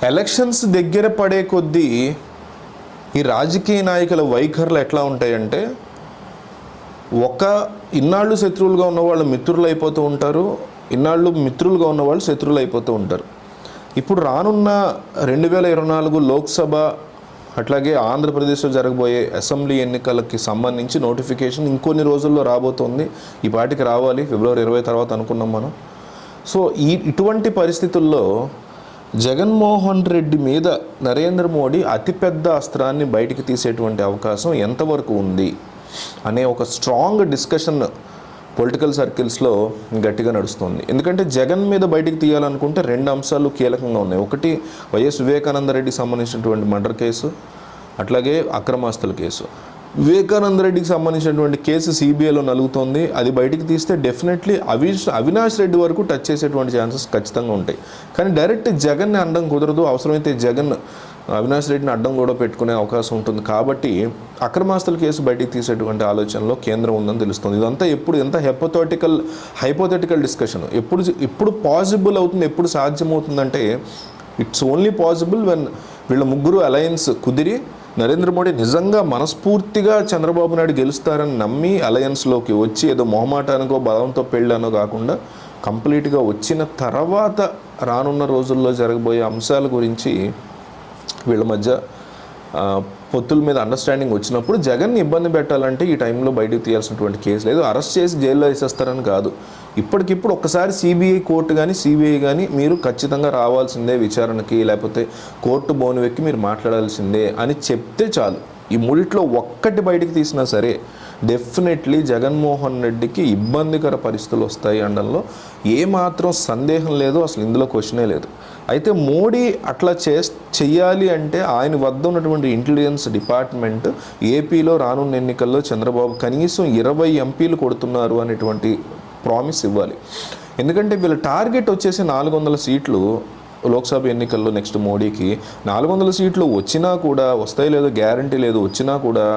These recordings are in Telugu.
ఎలక్షన్స్ దగ్గర పడే కొద్దీ ఈ రాజకీయ నాయకుల వైఖరులు ఎట్లా ఉంటాయంటే, ఇన్నాళ్ళు శత్రువులుగా ఉన్నవాళ్ళు మిత్రులు అయిపోతూ ఉంటారు, ఇన్నాళ్ళు మిత్రులుగా ఉన్నవాళ్ళు శత్రువులు అయిపోతూ ఉంటారు. ఇప్పుడు రానున్న 2024 లోక్సభ అట్లాగే ఆంధ్రప్రదేశ్లో జరగబోయే అసెంబ్లీ ఎన్నికలకి సంబంధించి నోటిఫికేషన్ ఇంకొన్ని రోజుల్లో రాబోతోంది. ఈ పాటికి రావాలి, ఫిబ్రవరి 20 తర్వాత అనుకున్నాం మనం. సో ఇటువంటి పరిస్థితుల్లో జగన్మోహన్ రెడ్డి మీద నరేంద్ర మోడీ అతిపెద్ద అస్త్రాన్ని బయటికి తీసేటువంటి అవకాశం ఎంతవరకు ఉంది అనే ఒక స్ట్రాంగ్ డిస్కషన్ పొలిటికల్ సర్కిల్స్లో గట్టిగా నడుస్తుంది. ఎందుకంటే జగన్ మీద బయటికి తీయాలనుకుంటే 2 అంశాలు కీలకంగా ఉన్నాయి. ఒకటి, వైఎస్ వివేకానంద రెడ్డికి సంబంధించినటువంటి మర్డర్ కేసు, అట్లాగే అక్రమాస్తుల కేసు. వివేకానంద రెడ్డికి సంబంధించినటువంటి కేసు సిబిఐలో నలుగుతోంది. అది బయటికి తీస్తే డెఫినెట్లీ అవినాష్ రెడ్డి వరకు టచ్ చేసేటువంటి ఛాన్సెస్ ఖచ్చితంగా ఉంటాయి. కానీ డైరెక్ట్ జగన్ని అడ్డం కుదరదు. అవసరమైతే జగన్ అవినాష్ రెడ్డిని అడ్డం కూడా పెట్టుకునే అవకాశం ఉంటుంది. కాబట్టి అక్రమాస్తుల కేసు బయటికి తీసేటువంటి ఆలోచనలో కేంద్రం ఉందని తెలుస్తుంది. ఇదంతా ఎంత హైపోథెటికల్ డిస్కషన్. ఎప్పుడు పాసిబుల్ అవుతుంది, ఎప్పుడు సాధ్యమవుతుందంటే, ఇట్స్ ఓన్లీ పాసిబుల్ వెన్ వీళ్ళ ముగ్గురు అలయన్స్ కుదిరి నరేంద్ర మోడీ నిజంగా మనస్ఫూర్తిగా చంద్రబాబు నాయుడు గెలుస్తారని నమ్మి అలయన్స్లోకి వచ్చి ఏదో మొహమాటానికో బలంతో పెళ్ళానో కాకుండా కంప్లీట్గా వచ్చిన తర్వాత రానున్న రోజుల్లో జరగబోయే అంశాల గురించి వీళ్ళ మధ్య పొత్తుల మీద అండర్స్టాండింగ్ వచ్చినప్పుడు జగన్ని ఇబ్బంది పెట్టాలంటే ఈ టైంలో బయటకు తీయాల్సినటువంటి కేసు లేదు. అరెస్ట్ చేసి జైల్లో వేసేస్తారని కాదు. ఇప్పటికిప్పుడు ఒక్కసారి సిబిఐ కోర్టు కానీ సిబిఐ కానీ మీరు ఖచ్చితంగా రావాల్సిందే విచారణకి, లేకపోతే కోర్టు బోను వెక్కి మీరు మాట్లాడాల్సిందే అని చెప్తే చాలు. ఈ మూడిట్లో ఒక్కటి బయటికి తీసినా సరే డెఫినెట్లీ జగన్మోహన్ రెడ్డికి ఇబ్బందికర పరిస్థితులు వస్తాయి అనడంలో ఏమాత్రం సందేహం లేదు. అసలు ఇందులో క్వశ్చనే లేదు. అయితే మోడీ అట్లా చెయ్యాలి అంటే ఆయన వద్ద ఉన్నటువంటి ఇంటెలిజెన్స్ డిపార్ట్మెంట్ ఏపీలో రానున్న ఎన్నికల్లో చంద్రబాబు కనీసం 20 ఎంపీలు కొడుతున్నారు అనేటువంటి ప్రామిస్ ఇవ్వాలి. ఎందుకంటే వీళ్ళ టార్గెట్ వచ్చేసి 400 సీట్లు లోక్సభ ఎన్నికల్లో నెక్స్ట్ మోడీకి. 400 సీట్లు వచ్చినా కూడా, వస్తాయి లేదో గ్యారంటీ లేదు, వచ్చినా కూడా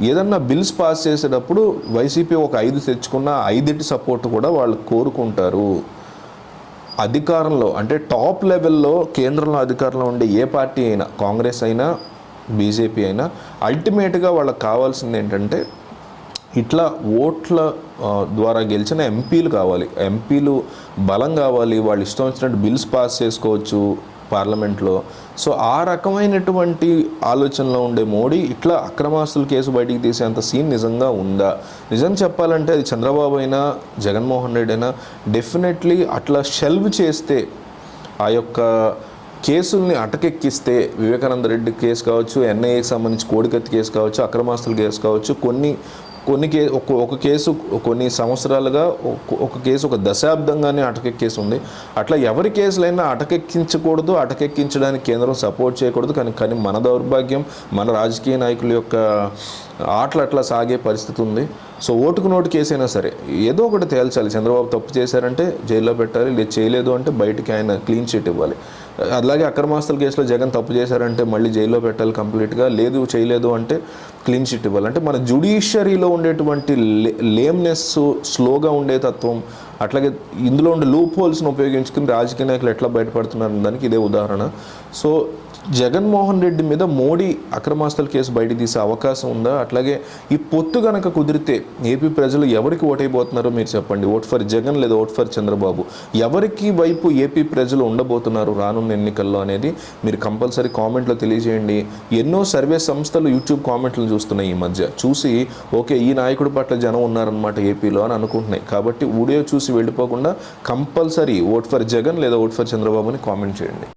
ఏదన్నా బిల్స్ పాస్ చేసేటప్పుడు వైసీపీ ఒక 5 తెచ్చుకున్న 5 సపోర్ట్ కూడా వాళ్ళు కోరుకుంటారు. అధికారంలో అంటే టాప్ లెవెల్లో కేంద్రంలో అధికారంలో ఉండే ఏ పార్టీ అయినా, కాంగ్రెస్ అయినా బీజేపీ అయినా, అల్టిమేట్గా వాళ్ళకి కావాల్సింది ఏంటంటే ఇట్లా ఓట్ల ద్వారా గెలిచిన ఎంపీలు కావాలి, ఎంపీలు బలం కావాలి, వాళ్ళు ఇష్టం వచ్చినట్టు బిల్స్ పాస్ చేసుకోవచ్చు పార్లమెంట్లో. సో ఆ రకమైనటువంటి ఆలోచనలో ఉండే మోడీ ఇట్లా అక్రమాస్తుల కేసు బయటికి తీసేంత సీన్ నిజంగా ఉందా? నిజం చెప్పాలంటే అది చంద్రబాబు అయినా జగన్మోహన్ రెడ్డి అయినా డెఫినెట్లీ అట్లా షెల్వ్ చేస్తే, ఆ యొక్క కేసుల్ని అటకెక్కిస్తే, వివేకానంద రెడ్డి కేసు కావచ్చు, ఎన్ఐఏకి సంబంధించి కోడికత్తి కేసు కావచ్చు, అక్రమాస్తుల కేసు కావచ్చు, ఒక కేసు కొన్ని సంవత్సరాలుగా, ఒక కేసు ఒక దశాబ్దంగానే అటకెక్కేసి ఉంది. అట్లా ఎవరి కేసులైనా అటకెక్కించకూడదు, అటకెక్కించడానికి కేంద్రం సపోర్ట్ చేయకూడదు. కానీ మన దౌర్భాగ్యం, మన రాజకీయ నాయకుల యొక్క ఆటలు అట్లా సాగే పరిస్థితి ఉంది. సో ఓటుకు నోటు కేసైనా సరే ఏదో ఒకటి తేల్చాలి. చంద్రబాబు తప్పు చేశారంటే జైల్లో పెట్టాలి, లేదు చేయలేదు అంటే బయటికి ఆయన క్లీన్ చిట్ ఇవ్వాలి. అలాగే అక్రమాస్తుల కేసులో జగన్ తప్పు చేశారంటే మళ్ళీ జైల్లో పెట్టాలి కంప్లీట్గా, లేదు చేయలేదు అంటే క్లీన్ చిట్ ఇవ్వాలి. అంటే మన జ్యుడిషియరీలో ఉండేటువంటి లేమ్నెస్, స్లోగా ఉండే తత్వం, అట్లాగే ఇందులో ఉండే లూప్ హోల్స్ని ఉపయోగించుకుని రాజకీయ నాయకులు ఎట్లా బయటపడుతున్నారు దానికి ఇదే ఉదాహరణ. సో జగన్మోహన్ రెడ్డి మీద మోడీ అక్రమాస్తుల కేసు బయట తీసే అవకాశం ఉందా? అట్లాగే ఈ పొత్తు కనుక కుదిరితే ఏపీ ప్రజలు ఎవరికి ఓటైపోతున్నారో మీరు చెప్పండి. ఓట్ ఫర్ జగన్ లేదా ఓట్ ఫర్ చంద్రబాబు, ఎవరికి వైపు ఏపీ ప్రజలు ఉండబోతున్నారు రానున్న ఎన్నికల్లో అనేది మీరు కంపల్సరీ కామెంట్లో తెలియజేయండి. ఎన్నో సర్వే సంస్థలు యూట్యూబ్ కామెంట్లు చూస్తున్నాయి ఈ మధ్య. చూసి ఓకే ఈ నాయకుడి పట్ల జనం ఉన్నారనమాట ఏపీలో అని అనుకుంటున్నాయి. కాబట్టి వీడియో చూసి వెళ్ళిపోకుండా కంపల్సరీ ఓట్ ఫర్ జగన్ లేదా ఓట్ ఫర్ చంద్రబాబుని కామెంట్ చేయండి.